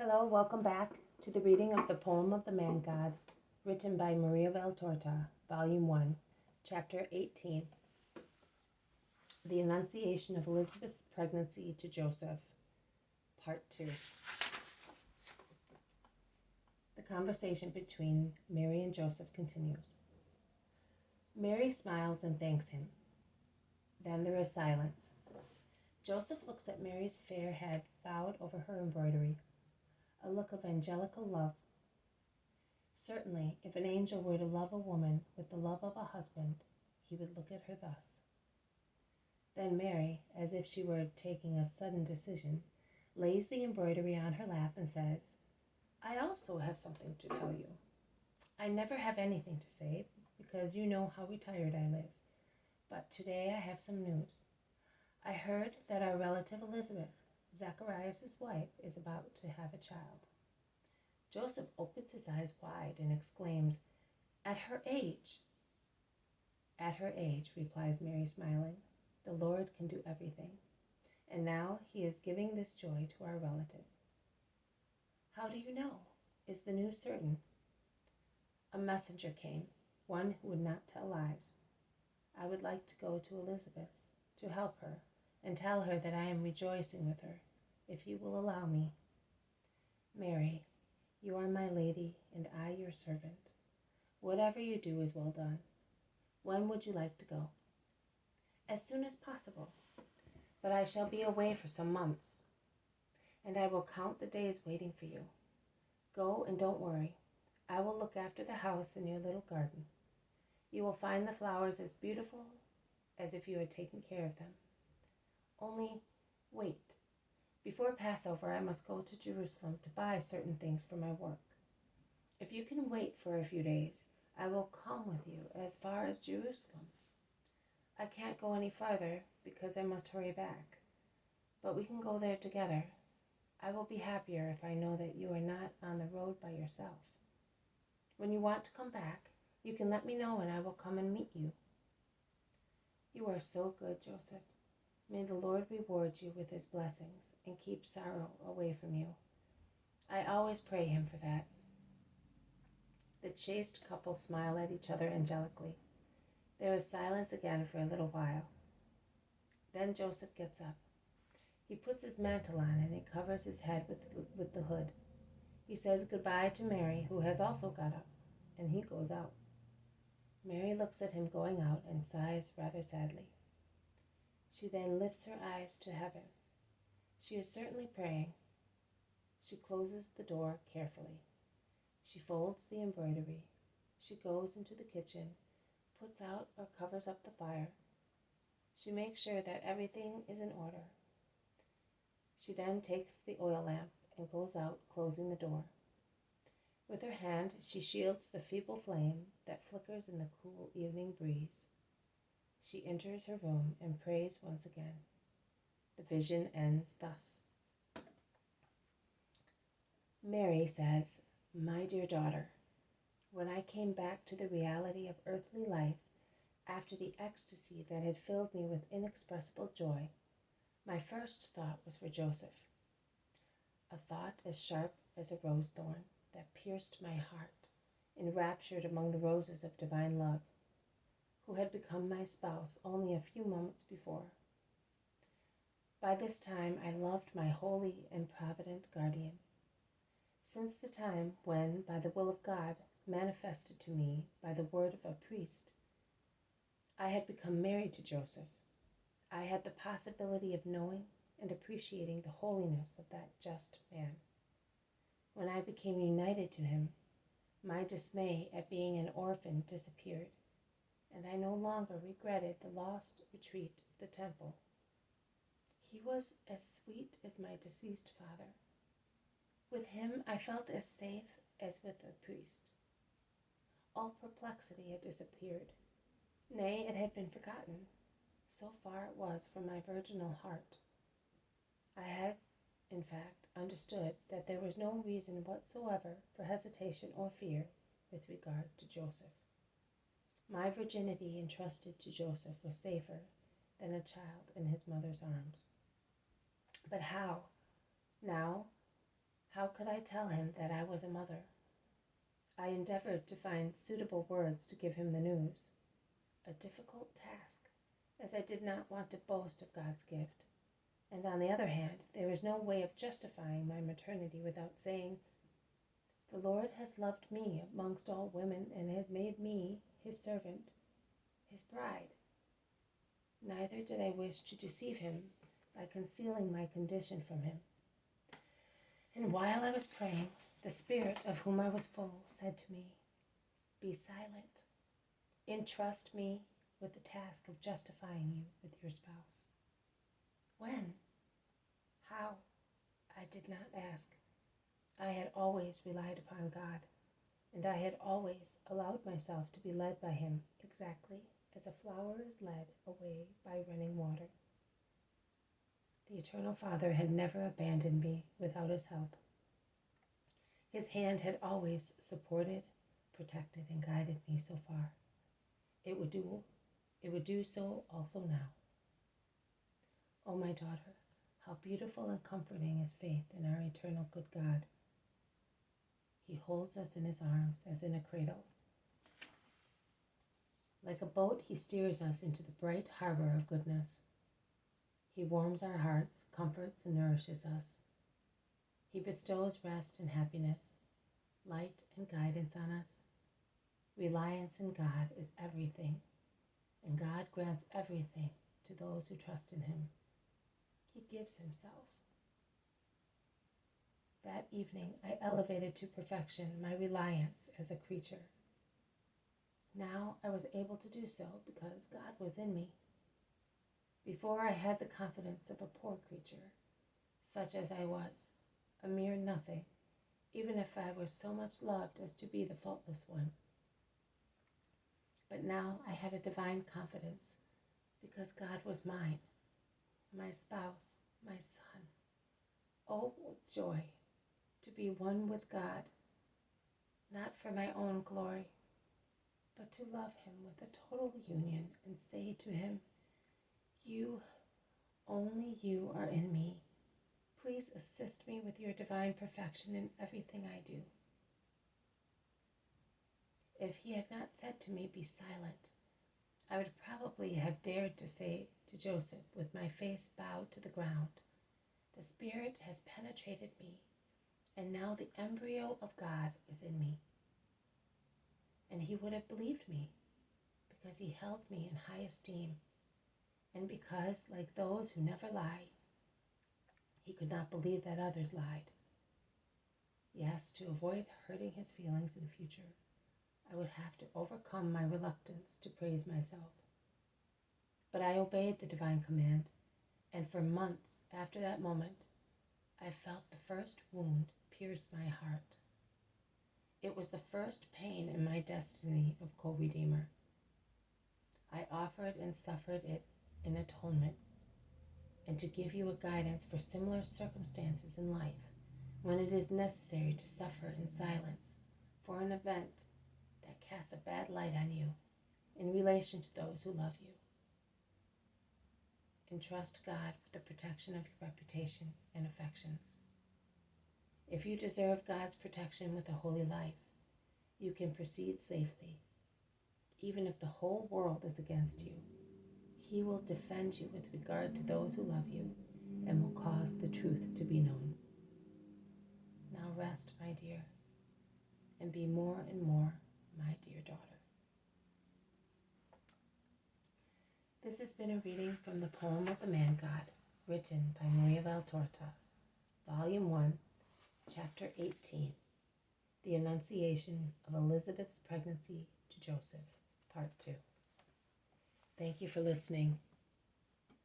Hello, welcome back to the reading of the Poem of the Man God, written by Maria Valtorta, Volume 1, Chapter 18. The Annunciation of Elizabeth's Pregnancy to Joseph, Part 2. The conversation between Mary and Joseph continues. Mary smiles and thanks him. Then there is silence. Joseph looks at Mary's fair head bowed over her embroidery, a look of angelical love. Certainly, if an angel were to love a woman with the love of a husband, he would look at her thus. Then Mary, as if she were taking a sudden decision, lays the embroidery on her lap and says, "I also have something to tell you. I never have anything to say, because you know how retired I live. But today I have some news. I heard that our relative Elizabeth, Zacharias' wife, is about to have a child." Joseph opens his eyes wide and exclaims, "At her age?" "At her age," replies Mary, smiling. "The Lord can do everything. And now he is giving this joy to our relative." "How do you know? Is the news certain?" "A messenger came, one who would not tell lies. I would like to go to Elizabeth's, to help her, and tell her that I am rejoicing with her, if you will allow me." "Mary, you are my lady, and I your servant. Whatever you do is well done. When would you like to go?" "As soon as possible, but I shall be away for some months, and I will count the days waiting for you. Go and don't worry. I will look after the house and your little garden. You will find the flowers as beautiful as if you had taken care of them. Only wait. Before Passover, I must go to Jerusalem to buy certain things for my work. If you can wait for a few days, I will come with you as far as Jerusalem. I can't go any farther because I must hurry back, but we can go there together. I will be happier if I know that you are not on the road by yourself. When you want to come back, you can let me know and I will come and meet you." "You are so good, Joseph. May the Lord reward you with his blessings and keep sorrow away from you. I always pray him for that." The chaste couple smile at each other angelically. There is silence again for a little while. Then Joseph gets up. He puts his mantle on and he covers his head with the hood. He says goodbye to Mary, who has also got up, and he goes out. Mary looks at him going out and sighs rather sadly. She then lifts her eyes to heaven. She is certainly praying. She closes the door carefully. She folds the embroidery. She goes into the kitchen, puts out or covers up the fire. She makes sure that everything is in order. She then takes the oil lamp and goes out, closing the door. With her hand, she shields the feeble flame that flickers in the cool evening breeze. She enters her room and prays once again. The vision ends thus. Mary says, "My dear daughter, when I came back to the reality of earthly life after the ecstasy that had filled me with inexpressible joy, my first thought was for Joseph, a thought as sharp as a rose thorn that pierced my heart, enraptured among the roses of divine love, who had become my spouse only a few moments before. By this time I loved my holy and provident guardian. Since the time when, by the will of God, manifested to me by the word of a priest, I had become married to Joseph, I had the possibility of knowing and appreciating the holiness of that just man. When I became united to him, my dismay at being an orphan disappeared, and I no longer regretted the lost retreat of the temple. He was as sweet as my deceased father. With him I felt as safe as with a priest. All perplexity had disappeared. Nay, it had been forgotten. So far it was from my virginal heart. I had, in fact, understood that there was no reason whatsoever for hesitation or fear with regard to Joseph. My virginity entrusted to Joseph was safer than a child in his mother's arms. But how, now, How could I tell him that I was a mother? I endeavored to find suitable words to give him the news, a difficult task, as I did not want to boast of God's gift. And on the other hand, there is no way of justifying my maternity without saying, "The Lord has loved me amongst all women and has made me his servant, his bride." Neither did I wish to deceive him by concealing my condition from him. And while I was praying, the Spirit of whom I was full said to me, "Be silent. Entrust me with the task of justifying you with your spouse." When? How? I did not ask. I had always relied upon God, and I had always allowed myself to be led by him exactly as a flower is led away by running water. The Eternal Father had never abandoned me without his help. His hand had always supported, protected, and guided me so far. It would do so also now. Oh, my daughter, how beautiful and comforting is faith in our eternal good God. He holds us in his arms as in a cradle. Like a boat, he steers us into the bright harbor of goodness. He warms our hearts, comforts, and nourishes us. He bestows rest and happiness, light and guidance on us. Reliance in God is everything, and God grants everything to those who trust in him. He gives himself. That evening, I elevated to perfection my reliance as a creature. Now I was able to do so because God was in me. Before, I had the confidence of a poor creature, such as I was, a mere nothing, even if I was so much loved as to be the faultless one. But now I had a divine confidence, because God was mine, my spouse, my son. Oh, joy, to be one with God, not for my own glory, but to love him with a total union and say to him, "You, only you are in me. Please assist me with your divine perfection in everything I do." If he had not said to me, "Be silent," I would probably have dared to say to Joseph, with my face bowed to the ground, "The Spirit has penetrated me, and now the embryo of God is in me." And he would have believed me, because he held me in high esteem, and because, like those who never lie, he could not believe that others lied. Yes, to avoid hurting his feelings in future, I would have to overcome my reluctance to praise myself. But I obeyed the divine command, and for months after that moment, I felt the first wound pierce my heart. It was the first pain in my destiny of co-redeemer. I offered and suffered it in atonement, and to give you a guidance for similar circumstances in life when it is necessary to suffer in silence for an event that casts a bad light on you in relation to those who love you. Entrust God with the protection of your reputation and affections. If you deserve God's protection with a holy life, you can proceed safely. Even if the whole world is against you, he will defend you with regard to those who love you and will cause the truth to be known. Now rest, my dear, and be more and more my dear daughter. This has been a reading from the poem of the Man God, written by Maria Valtorta, Volume 1, Chapter 18, The Annunciation of Elizabeth's Pregnancy to Joseph, Part 2. Thank you for listening.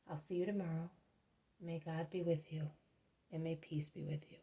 I'll see you tomorrow. May God be with you, and may peace be with you.